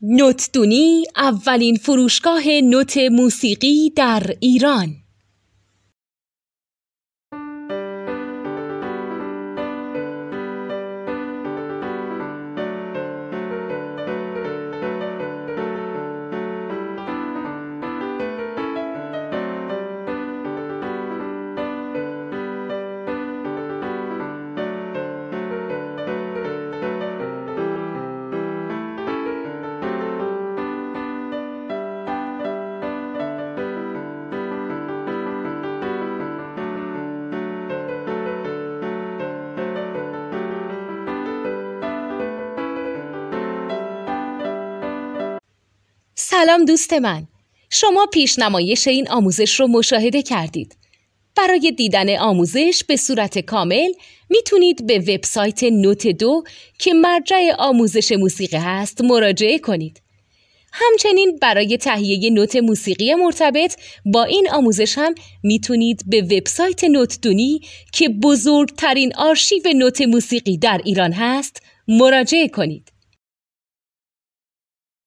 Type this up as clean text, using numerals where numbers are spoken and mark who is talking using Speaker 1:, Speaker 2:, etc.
Speaker 1: نوتدونی اولین فروشگاه نوت موسیقی در ایران. سلام دوست من، شما پیشنمایش این آموزش رو مشاهده کردید. برای دیدن آموزش به صورت کامل میتونید به وبسایت نوت 2 که مرجع آموزش موسیقی هست مراجعه کنید. همچنین برای تهیه نوت موسیقی مرتبط با این آموزش هم میتونید به وبسایت نوتدونی که بزرگترین آرشیو نوت موسیقی در ایران هست مراجعه کنید.